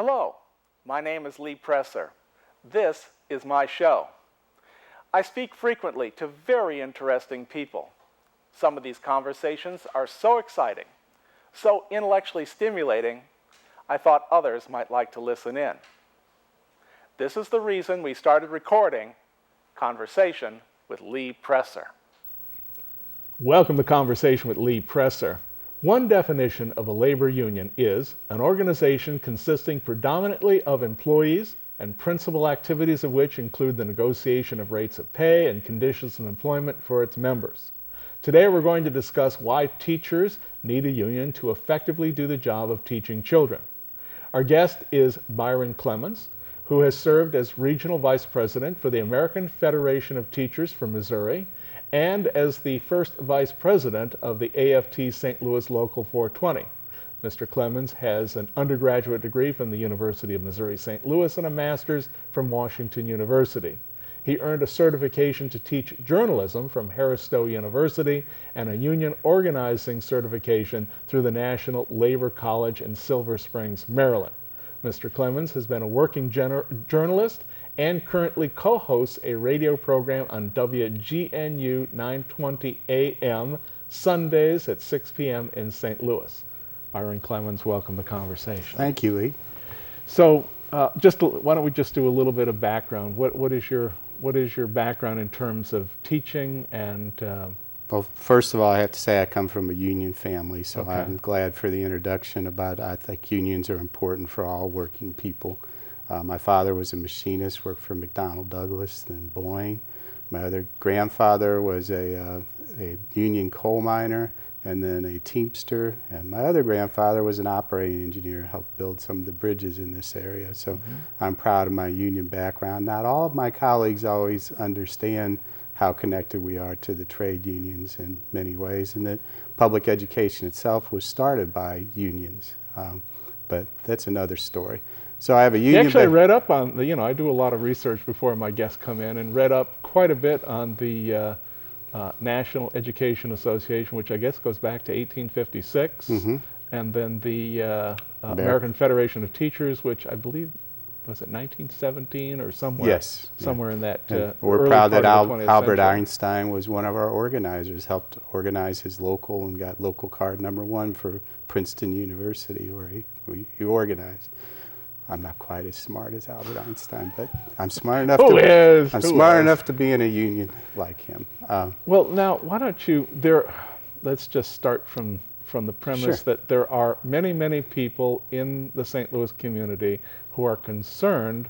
Hello, my name is Lee Presser. This is my show. I speak frequently to very interesting people. Some of these conversations are so exciting, so intellectually stimulating, I thought others might like to listen in. This is the reason we started recording Conversation with Lee Presser. Welcome to Conversation with Lee Presser. One definition of a labor union is an organization consisting predominantly of employees and principal activities of which include the negotiation of rates of pay and conditions of employment for its members. Today we're going to discuss why teachers need a union to effectively do the job of teaching children. Our guest is Byron Clemens, who has served as Regional Vice President for the American Federation of Teachers for Missouri and as the first Vice President of the AFT St. Louis Local 420. Mr. Clemens has an undergraduate degree from the University of Missouri St. Louis and a master's from Washington University. He earned a certification to teach journalism from Harris-Stowe University and a union organizing certification through the National Labor College in Silver Springs, Maryland. Mr. Clemens has been a working journalist and currently co-hosts a radio program on WGNU 920 AM Sundays at 6 p.m. in St. Louis. Byron Clemens, welcome to Conversation. Thank you, Lee. So, why don't we just do a little bit of background? What is your background in terms of teaching and? Well, first of all, I have to say I come from a union family, so Okay. I'm glad for the introduction I think unions are important for all working people. My father was a machinist, worked for McDonnell Douglas, then Boeing. My other grandfather was a union coal miner and then a teamster. And my other grandfather was an operating engineer, helped build some of the bridges in this area. So I'm proud of my union background. Not all of my colleagues always understand how connected we are to the trade unions in many ways, and that public education itself was started by unions. But that's another story. So I have a union. Actually, I read up on I do a lot of research before my guests come in, and read up quite a bit on the National Education Association, which I guess goes back to 1856, and then the American Federation of Teachers, which I believe was it 1917 or somewhere? Yes. Somewhere in that. We're early proud part that of the 20th Albert century. Einstein was one of our organizers, helped organize his local and got local card #1 for Princeton University, where he organized. I'm not quite as smart as Albert Einstein, but I'm smart enough enough to be in a union like him. Well, now why don't you? Let's just start from the premise that there are many people in the St. Louis community who are concerned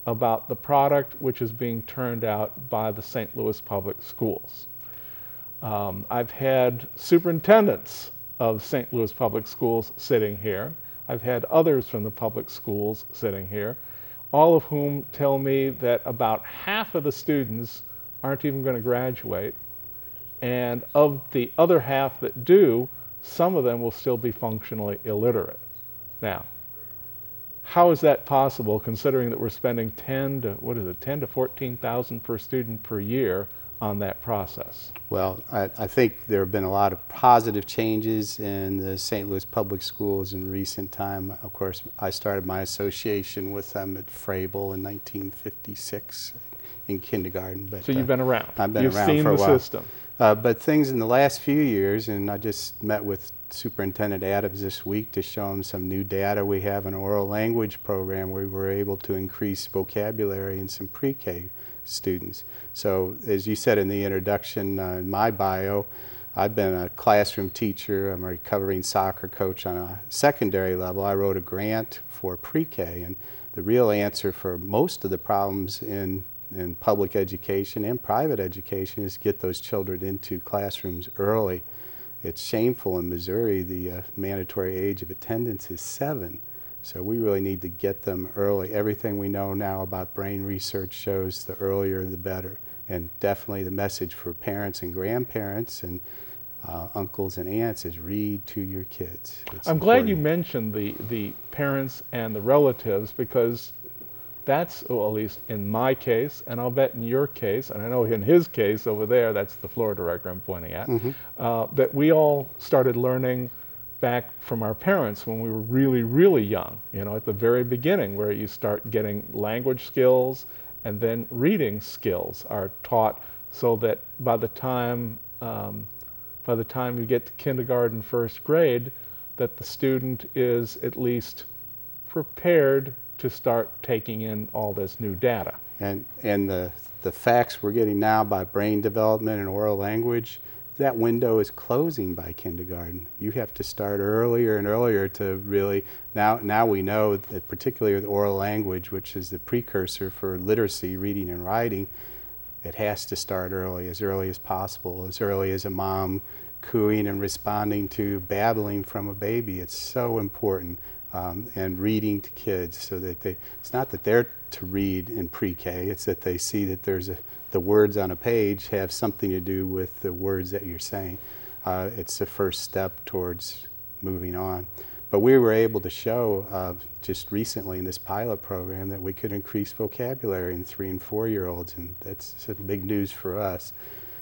about the product which is being turned out by the St. Louis public schools. I've had superintendents of St. Louis public schools sitting here. I've had others from the public schools sitting here, all of whom tell me that about half of the students aren't even going to graduate, and of the other half that do, some of them will still be functionally illiterate. Now, how is that possible, considering that we're spending 10 to 14,000 per student per year on that process? Well, I think there have been a lot of positive changes in the St. Louis public schools in recent time. Of course, I started my association with them at Frable in 1956 in kindergarten. But, so you've been around. I've been You've around seen for a the while. system. But things in the last few years, and I just met with Superintendent Adams this week to show him some new data. We have an oral language program where we were able to increase vocabulary in some pre-K students. So as you said in the introduction, in my bio, I've been a classroom teacher. I'm a recovering soccer coach on a secondary level. I wrote a grant for pre-K, and the real answer for most of the problems in public education and private education is get those children into classrooms early. It's shameful in Missouri, the mandatory age of attendance is 7. So we really need to get them early. Everything we know now about brain research shows the earlier the better. And definitely the message for parents and grandparents and uncles and aunts is read to your kids. I'm glad you mentioned the parents and the relatives, because that's, well, at least in my case, and I'll bet in your case, and I know in his case over there, that's the floor director I'm pointing at, that we all started learning back from our parents when we were really, really young, you know, at the very beginning, where you start getting language skills and then reading skills are taught, so that by the time you get to kindergarten, first grade, that the student is at least prepared to start taking in all this new data. And the facts we're getting now about brain development and oral language, that window is closing by kindergarten. You have to start earlier and earlier to really, now we know that particularly with oral language, which is the precursor for literacy, reading and writing, it has to start early as possible, as early as a mom cooing and responding to babbling from a baby. It's so important. And reading to kids, so that it's not that they're to read in pre-K, it's that they see that the words on a page have something to do with the words that you're saying. It's the first step towards moving on. But we were able to show just recently in this pilot program that we could increase vocabulary in 3- and 4-year-olds, and that's big news for us.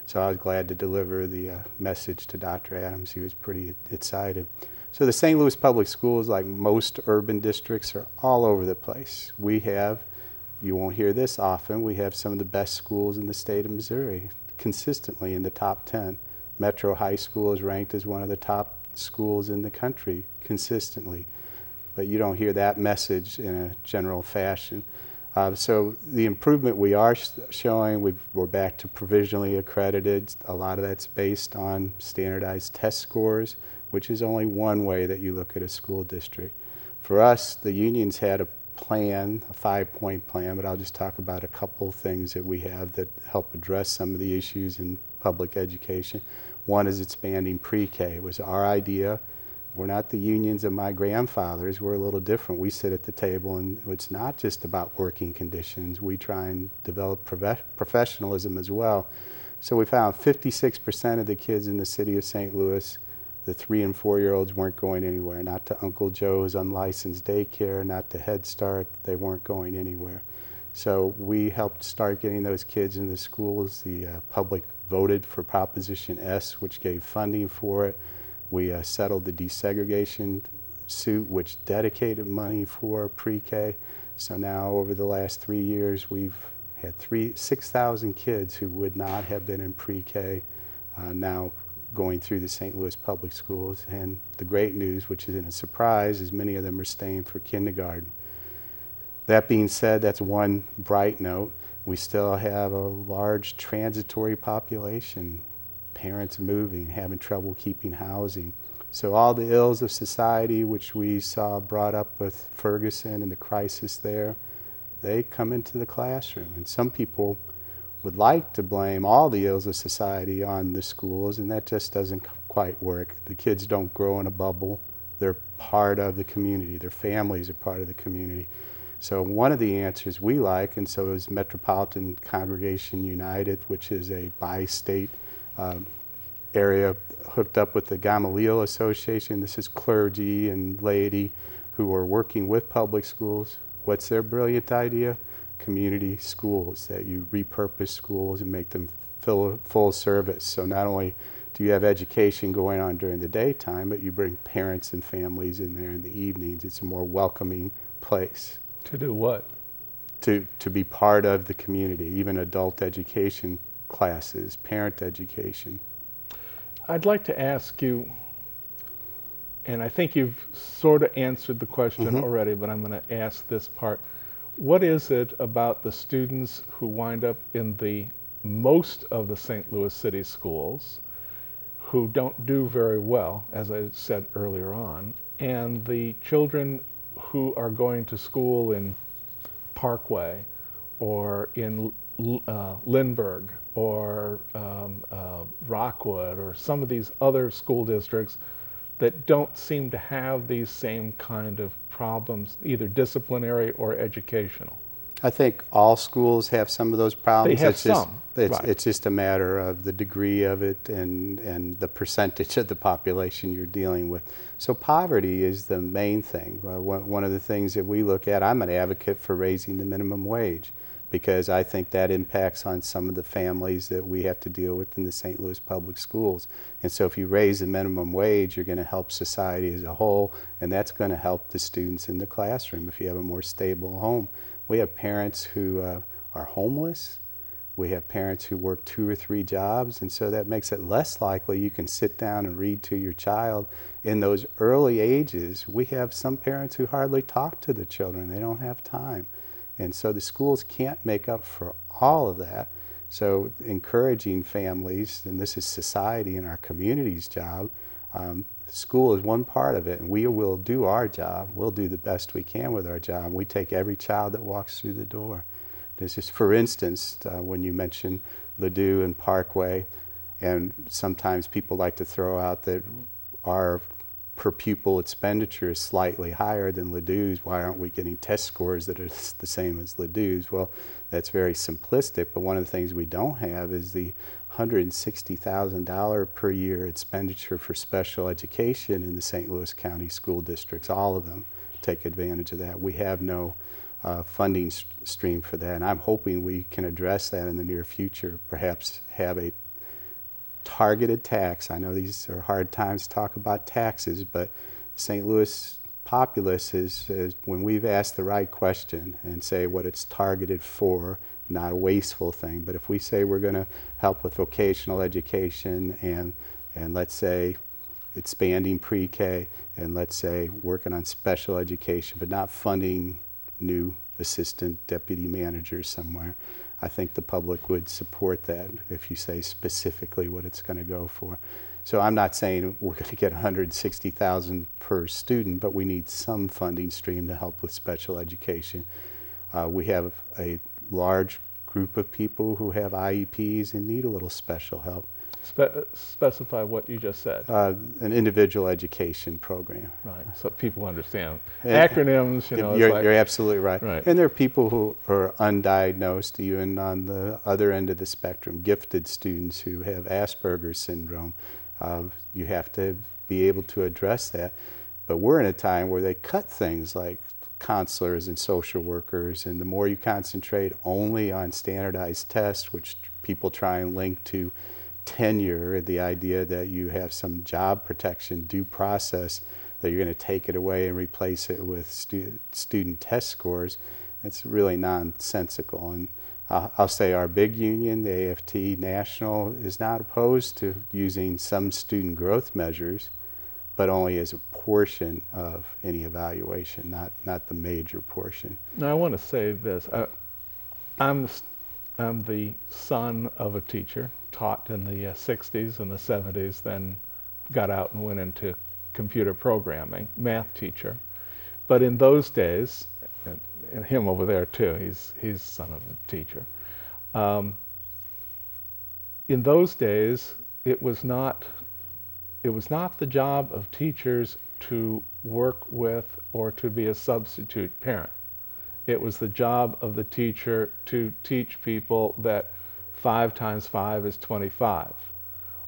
So I was glad to deliver the message to Dr. Adams. He was pretty excited. So the St. Louis Public Schools, like most urban districts, are all over the place. We have, you won't hear this often, we have some of the best schools in the state of Missouri, consistently in the top 10. Metro High School is ranked as one of the top schools in the country, consistently. But you don't hear that message in a general fashion. So the improvement we are showing, we're back to provisionally accredited. A lot of that's based on standardized test scores, which is only one way that you look at a school district. For us, the unions had a plan, a 5-point plan, but I'll just talk about a couple things that we have that help address some of the issues in public education. One is expanding pre-K. It was our idea. We're not the unions of my grandfathers. We're a little different. We sit at the table, and it's not just about working conditions. We try and develop professionalism as well. So we found 56% of the kids in the city of St. Louis, the 3- and 4-year-olds, weren't going anywhere. Not to Uncle Joe's unlicensed daycare, not to Head Start. They weren't going anywhere. So we helped start getting those kids into schools. The public voted for Proposition S, which gave funding for it. We settled the desegregation suit, which dedicated money for pre-K. So now over the last 3 years, we've had 6,000 kids who would not have been in pre-K now going through the St. Louis Public Schools. And the great news, which isn't a surprise, is many of them are staying for kindergarten. That being said, that's one bright note. We still have a large transitory population, parents moving, having trouble keeping housing. So all the ills of society, which we saw brought up with Ferguson and the crisis there, they come into the classroom. And some people would like to blame all the ills of society on the schools, and that just doesn't quite work. The kids don't grow in a bubble. They're part of the community. Their families are part of the community. So one of the answers we like, and so is Metropolitan Congregation United, which is a bi-state area hooked up with the Gamaliel Association. This is clergy and laity who are working with public schools. What's their brilliant idea? Community schools, that you repurpose schools and make them full service. So not only do you have education going on during the daytime, but you bring parents and families in there in the evenings. It's a more welcoming place. To do what? To be part of the community, even adult education classes, parent education. I'd like to ask you, and I think you've sort of answered the question already, but I'm going to ask this part. What is it about the students who wind up in the most of the St. Louis City schools who don't do very well, as I said earlier on, and the children who are going to school in Parkway or in Lindbergh or Rockwood or some of these other school districts that don't seem to have these same kind of problems, either disciplinary or educational? I think all schools have some of those problems. They have some. It's just a matter of the degree of it and the percentage of the population you're dealing with. So poverty is the main thing. One of the things that we look at, I'm an advocate for raising the minimum wage. because I think that impacts on some of the families that we have to deal with in the St. Louis public schools. And so if you raise the minimum wage, you're going to help society as a whole, and that's going to help the students in the classroom if you have a more stable home. We have parents who are homeless. We have parents who work 2 or 3 jobs, and so that makes it less likely you can sit down and read to your child. In those early ages, we have some parents who hardly talk to the children. They don't have time. And so the schools can't make up for all of that. So encouraging families, and this is society and our community's job, school is one part of it, and we will do our job. We'll do the best we can with our job. We take every child that walks through the door. This is, for instance, when you mention Ladue and Parkway, and sometimes people like to throw out that our per pupil expenditure is slightly higher than Ladue's. Why aren't we getting test scores that are the same as Ladue's? Well, that's very simplistic, but one of the things we don't have is the $160,000 per year expenditure for special education in the St. Louis County school districts. All of them take advantage of that. We have no funding stream for that, and I'm hoping we can address that in the near future, perhaps have a targeted tax. I know these are hard times to talk about taxes, but St. Louis populace is when we've asked the right question and say what it's targeted for, not a wasteful thing, but if we say we're going to help with vocational education and let's say expanding pre-K, and let's say working on special education, but not funding new assistant deputy managers somewhere, I think the public would support that if you say specifically what it's going to go for. So I'm not saying we're going to get $160,000 per student, but we need some funding stream to help with special education. We have a large group of people who have IEPs and need a little special help. Specify what you just said. An individual education program. Right, so people understand. Acronyms, you know. You're absolutely right. Right. And there are people who are undiagnosed, even on the other end of the spectrum, gifted students who have Asperger's syndrome. You have to be able to address that. But we're in a time where they cut things like counselors and social workers, and the more you concentrate only on standardized tests, which people try and link to tenure, the idea that you have some job protection due process, that you're going to take it away and replace it with student test scores, it's really nonsensical. And I'll say our big union, the AFT National, is not opposed to using some student growth measures, but only as a portion of any evaluation, not the major portion. Now I want to say this. I'm the son of a teacher, taught in the 60s and the 70s, then got out and went into computer programming, math teacher. But in those days, and him over there too, he's son of a teacher. In those days, it was not the job of teachers to work with or to be a substitute parent. It was the job of the teacher to teach people that 5 times 5 is 25,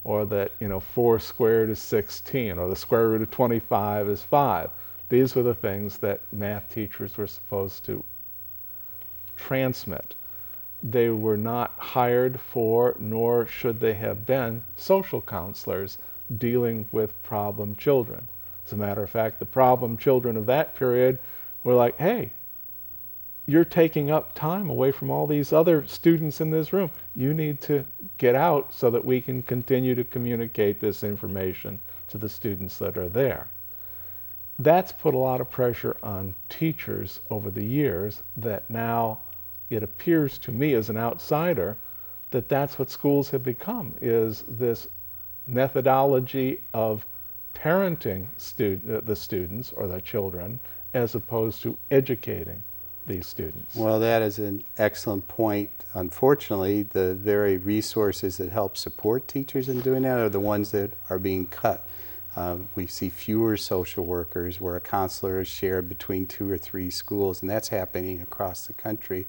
or that 4 squared is 16, or the square root of 25 is 5. These were the things that math teachers were supposed to transmit. They were not hired for, nor should they have been, social counselors dealing with problem children. As a matter of fact, the problem children of that period were like, hey, you're taking up time away from all these other students in this room. You need to get out so that we can continue to communicate this information to the students that are there. That's put a lot of pressure on teachers over the years, that now it appears to me as an outsider that that's what schools have become, is this methodology of parenting the students or the children as opposed to educating these students. Well, that is an excellent point. Unfortunately, the very resources that help support teachers in doing that are the ones that are being cut. We see fewer social workers where a counselor is shared between 2 or 3 schools, and that's happening across the country.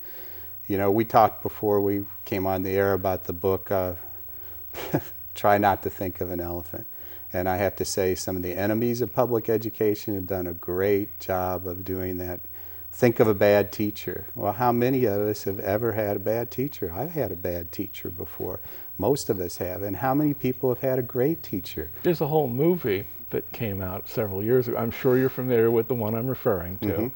We talked before we came on the air about the book, Try Not to Think of an Elephant. And I have to say, some of the enemies of public education have done a great job of doing that. Think of a bad teacher. Well, how many of us have ever had a bad teacher? I've had a bad teacher before. Most of us have. And how many people have had a great teacher? There's a whole movie that came out several years ago. I'm sure you're familiar with the one I'm referring to. Mm-hmm.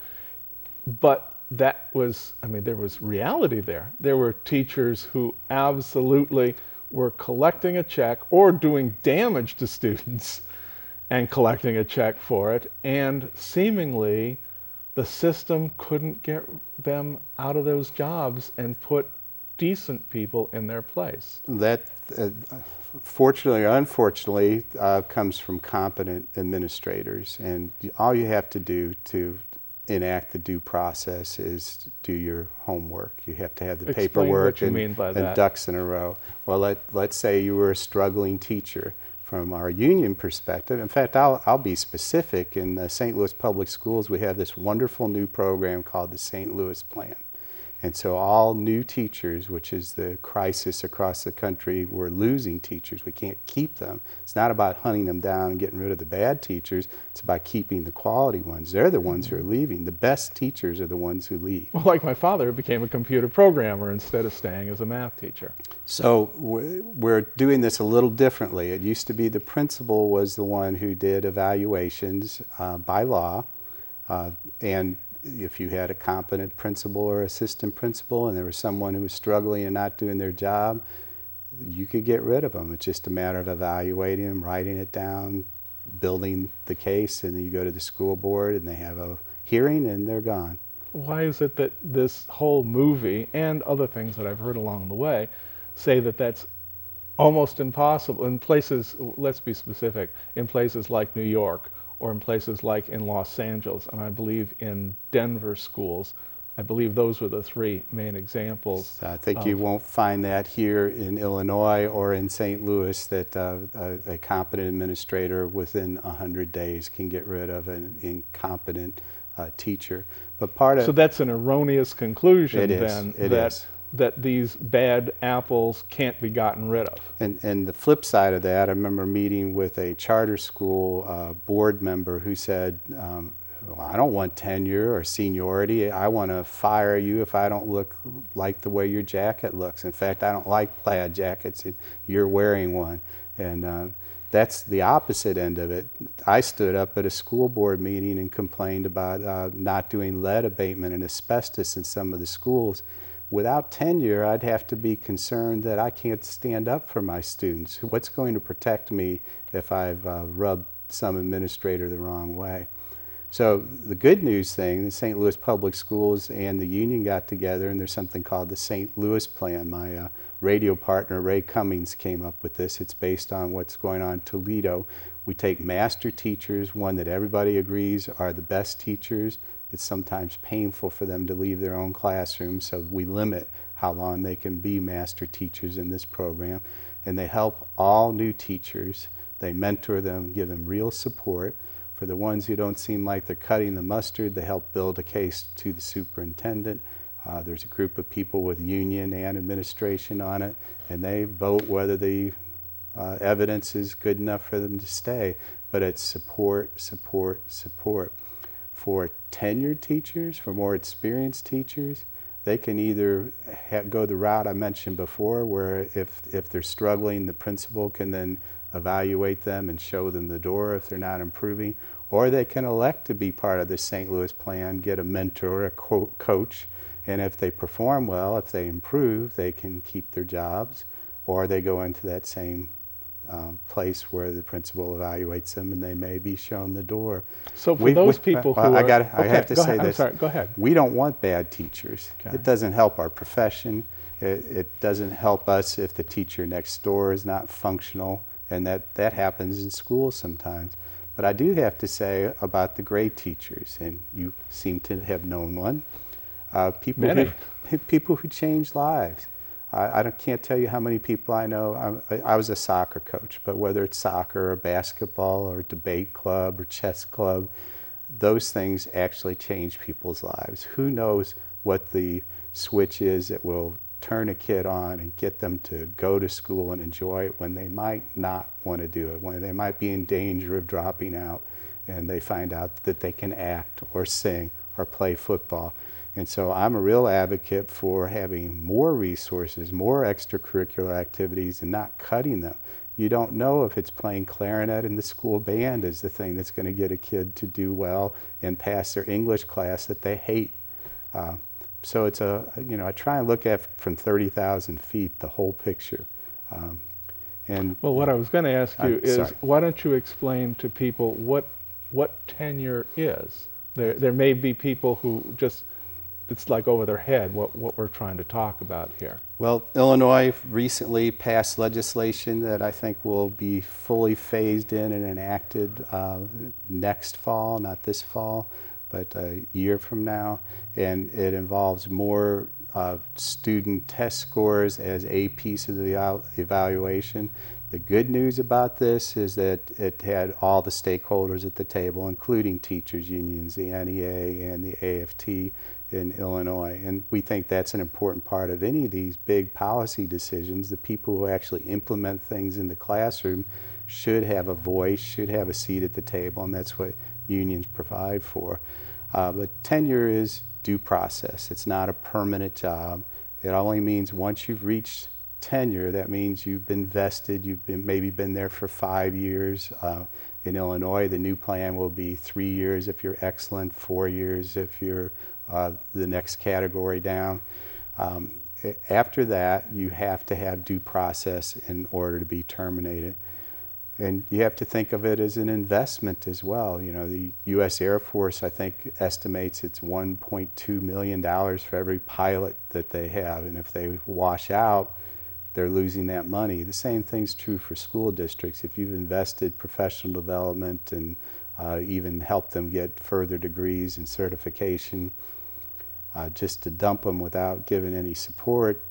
But that was, I mean, there was reality there. There were teachers who absolutely were collecting a check or doing damage to students and collecting a check for it, and seemingly the system couldn't get them out of those jobs and put decent people in their place. That, fortunately or unfortunately, comes from competent administrators. And all you have to do to enact the due process is do your homework. You have to have the Explain paperwork what you mean by and that. ducks in a row. Well, let's say you were a struggling teacher. From our union perspective, in fact, I'll be specific. In the St. Louis Public Schools, we have this wonderful new program called the St. Louis Plan. And so all new teachers, which is the crisis across the country, we're losing teachers. We can't keep them. It's not about hunting them down and getting rid of the bad teachers. It's about keeping the quality ones. They're the ones who are leaving. The best teachers are the ones who leave. Well, like my father, who became a computer programmer instead of staying as a math teacher. So we're doing this a little differently. It used to be the principal was the one who did evaluations by law, and if you had a competent principal or assistant principal and there was someone who was struggling and not doing their job, you could get rid of them. It's just a matter of evaluating them, writing it down, building the case, and then you go to the school board and they have a hearing and they're gone. Why is it that this whole movie and other things that I've heard along the way say that that's almost impossible in places, let's be specific, in places like New York, or in places like in Los Angeles, and I believe in Denver schools. I believe those were the three main examples. So I think you won't find that here in Illinois or in St. Louis, that a competent administrator within 100 days can get rid of an incompetent teacher. But part of so that's an erroneous conclusion then, that these bad apples can't be gotten rid of. And the flip side of that, I remember meeting with a charter school board member who said, well, I don't want tenure or seniority. I want to fire you if I don't look like the way your jacket looks. In fact, I don't like plaid jackets. You're wearing one. And that's the opposite end of it. I stood up at a school board meeting and complained about not doing lead abatement and asbestos in some of the schools. Without tenure, I'd have to be concerned that I can't stand up for my students. What's going to protect me if I've rubbed some administrator the wrong way? So the good news thing, the St. Louis Public Schools and the union got together, and there's something called the St. Louis Plan. My radio partner, Ray Cummings, came up with this. It's based on what's going on in Toledo. We take master teachers, one that everybody agrees are the best teachers. It's sometimes painful for them to leave their own classroom, so we limit how long they can be master teachers in this program. And they help all new teachers. They mentor them, give them real support. For the ones who don't seem like they're cutting the mustard, they help build a case to the superintendent. There's a group of people with union and administration on it, and they vote whether the evidence is good enough for them to stay. But it's support, support, support. For tenured teachers, for more experienced teachers, they can either go the route I mentioned before, where if they're struggling, the principal can then evaluate them and show them the door if they're not improving, or they can elect to be part of the St. Louis Plan, get a mentor, a coach, and if they perform well, if they improve, they can keep their jobs, or they go into that same place where the principal evaluates them and they may be shown the door. So for those people who I are... I have to say this. I'm sorry, go ahead. We don't want bad teachers. Okay. It doesn't help our profession. It doesn't help us if the teacher next door is not functional, and that happens in schools sometimes. But I do have to say about the great teachers, and you seem to have known one, people who change lives. I can't tell you how many people I know. I was a soccer coach, but whether it's soccer or basketball or debate club or chess club, those things actually change people's lives. Who knows what the switch is that will turn a kid on and get them to go to school and enjoy it when they might not want to do it, when they might be in danger of dropping out, and they find out that they can act or sing or play football. And so I'm a real advocate for having more resources, more extracurricular activities, and not cutting them. You don't know if it's playing clarinet in the school band is the thing that's going to get a kid to do well and pass their English class that they hate. So it's I try and look at from 30,000 feet the whole picture. Well, what I was going to ask you is, sorry. why don't you explain to people what tenure is? There may be people who just, it's like over their head what we're trying to talk about here. Well, Illinois recently passed legislation that I think will be fully phased in and enacted next fall, not this fall, but a year from now. And it involves more student test scores as a piece of the evaluation. The good news about this is that it had all the stakeholders at the table, including teachers unions, the NEA and the AFT in Illinois. And we think that's an important part of any of these big policy decisions. The people who actually implement things in the classroom should have a voice, should have a seat at the table, and that's what unions provide for. But tenure is due process. It's not a permanent job. It only means once you've reached tenure, that means you've been vested, you've maybe been there for 5 years. In Illinois, the new plan will be 3 years if you're excellent, 4 years if you're the next category down. After that, you have to have due process in order to be terminated. And you have to think of it as an investment as well. You know, the U.S. Air Force, I think, estimates it's $1.2 million for every pilot that they have. And if they wash out, they're losing that money. The same thing's true for school districts. If you've invested professional development and even helped them get further degrees and certification, just to dump them without giving any support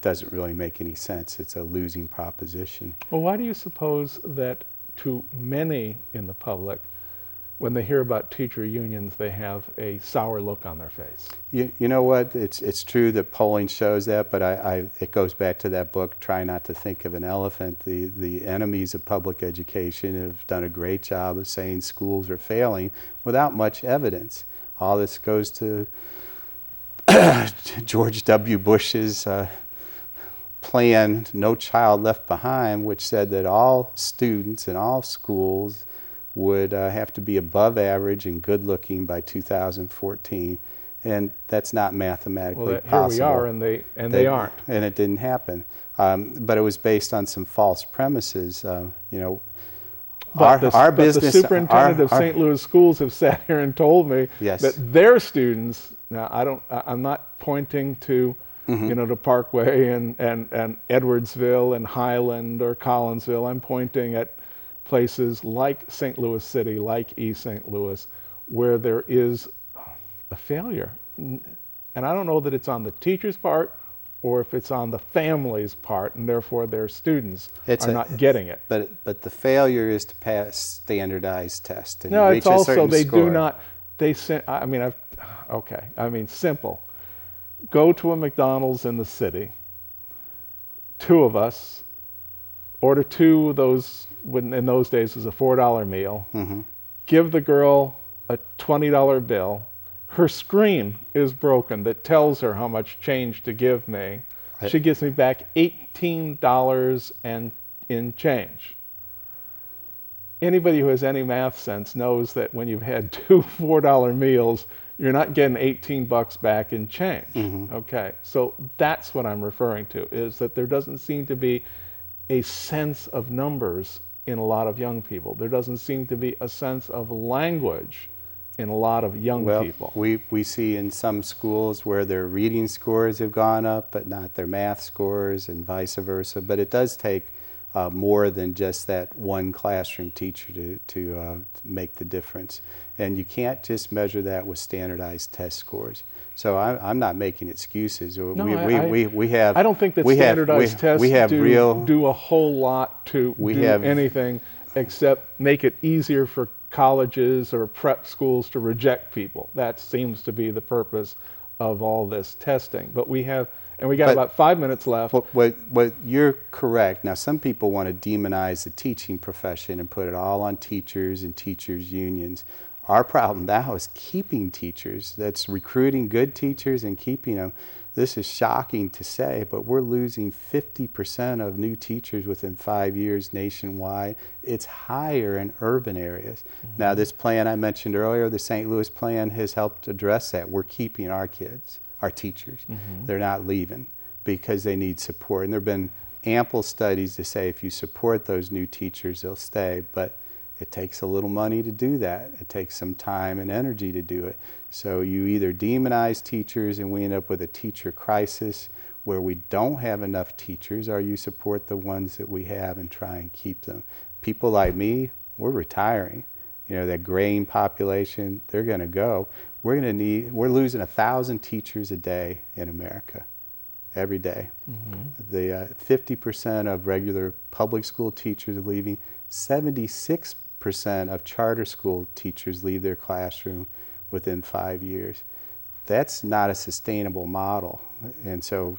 doesn't really make any sense. It's a losing proposition. Well, why do you suppose that to many in the public, when they hear about teacher unions, they have a sour look on their face? You know what? It's true that polling shows that, but it goes back to that book, Try Not to Think of an Elephant. The enemies of public education have done a great job of saying schools are failing without much evidence. All this goes to George W. Bush's plan, No Child Left Behind, which said that all students in all schools would have to be above average and good looking by 2014, and that's not mathematically possible. Here we are, and they aren't. And it didn't happen. But it was based on some false premises. But the superintendent of St. Louis schools have sat here and told me that their students, now I'm not pointing to to Parkway and Edwardsville and Highland or Collinsville. I'm pointing at places like St. Louis City, like East St. Louis, where there is a failure. And I don't know that it's on the teacher's part or if it's on the family's part, and therefore their students are not getting it. But the failure is to pass standardized tests and no, reach it's also a certain they score. do not. Simple. Go to a McDonald's in the city. Two of us order two of those. In those days, it was a $4 meal. Give the girl a $20 bill. Her screen is broken that tells her how much change to give me. Right. She gives me back $18 and in change. Anybody who has any math sense knows that when you've had two $4 meals, you're not getting 18 bucks back in change. Okay, so that's what I'm referring to, is that there doesn't seem to be a sense of numbers in a lot of young people. There doesn't seem to be a sense of language in a lot of young people. We see in some schools where their reading scores have gone up, but not their math scores, and vice versa. But it does take more than just that one classroom teacher to make the difference. And you can't just measure that with standardized test scores. So I'm not making excuses. No, we have. I don't think that standardized tests do a whole lot to anything except make it easier for colleges or prep schools to reject people. That seems to be the purpose of all this testing. But we got about 5 minutes left. But you're correct. Now, some people want to demonize the teaching profession and put it all on teachers and teachers' unions. Our problem now is keeping teachers. That's recruiting good teachers and keeping them. This is shocking to say, but we're losing 50% of new teachers within 5 years nationwide. It's higher in urban areas. Now, this plan I mentioned earlier, the St. Louis plan, has helped address that. We're keeping our kids, our teachers. They're not leaving because they need support. And there have been ample studies to say if you support those new teachers, they'll stay. But it takes a little money to do that. It takes some time and energy to do it. So you either demonize teachers and we end up with a teacher crisis where we don't have enough teachers, or you support the ones that we have and try and keep them. People like we're retiring. You know, that graying population, they're going to go. We're losing 1,000 teachers a day in America, every day. The 50% of regular public school teachers are leaving. 76% of charter school teachers leave their classroom within 5 years. That's not a sustainable model. And so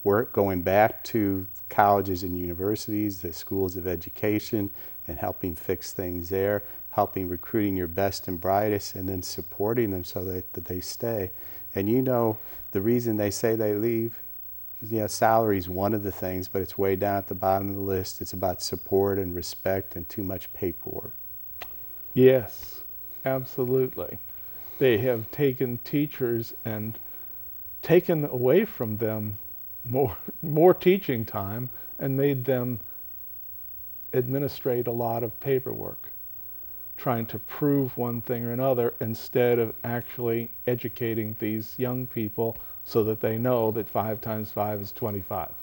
we're going back to colleges and universities, the schools of education, and helping fix things there, helping recruiting your best and brightest, and then supporting them so that they stay. And you know, the reason they say they leave, salary is one of the things, but it's way down at the bottom of the list. It's about support and respect and too much paperwork. Yes, absolutely. They have taken teachers and taken away from them more teaching time and made them administrate a lot of paperwork, trying to prove one thing or another instead of actually educating these young people so that they know that 5 times 5 is 25.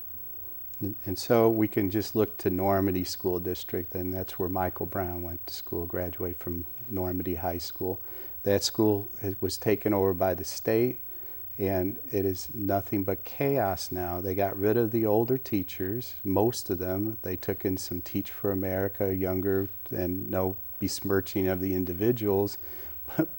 And so we can just look to Normandy School District, and that's where Michael Brown went to school, graduated from Normandy High School. That school was taken over by the state, and it is nothing but chaos now. They got rid of the older teachers, most of them. They took in some Teach for America, younger, and no besmirching of the individuals,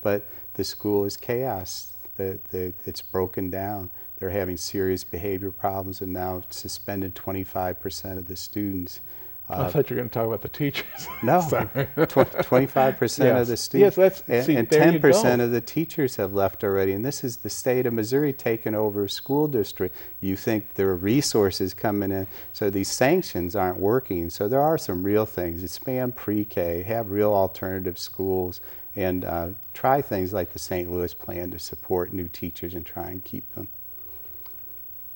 but the school is chaos. It's broken down. They're having serious behavior problems and now suspended 25% of the students. I thought you were going to talk about the teachers. No, 25% of the students. Yes, and 10% of the teachers have left already. And this is the state of Missouri taking over a school district. You think there are resources coming in. So these sanctions aren't working. So there are some real things. Expand pre-K, have real alternative schools, and try things like the St. Louis plan to support new teachers and try and keep them.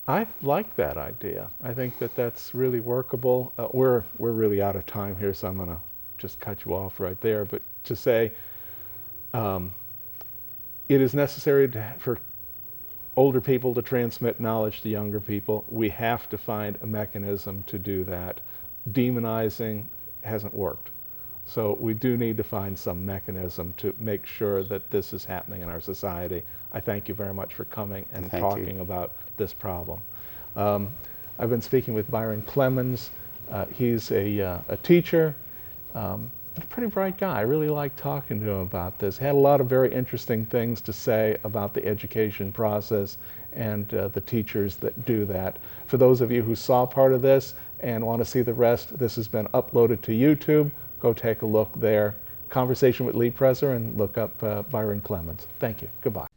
I like that idea. I think that that's really workable. We're really out of time here, so I'm going to just cut you off right there. But to say it is necessary for older people to transmit knowledge to younger people. We have to find a mechanism to do that. Demonizing hasn't worked. So we do need to find some mechanism to make sure that this is happening in our society. I thank you very much for coming and talking about this problem. I've been speaking with Byron Clemens. He's a teacher, and a pretty bright guy. I really like talking to him about this. Had a lot of very interesting things to say about the education process and the teachers that do that. For those of you who saw part of this and want to see the rest, this has been uploaded to YouTube. Go take a look there. Conversation with Lee Presser, and look up Byron Clemens. Thank you. Goodbye.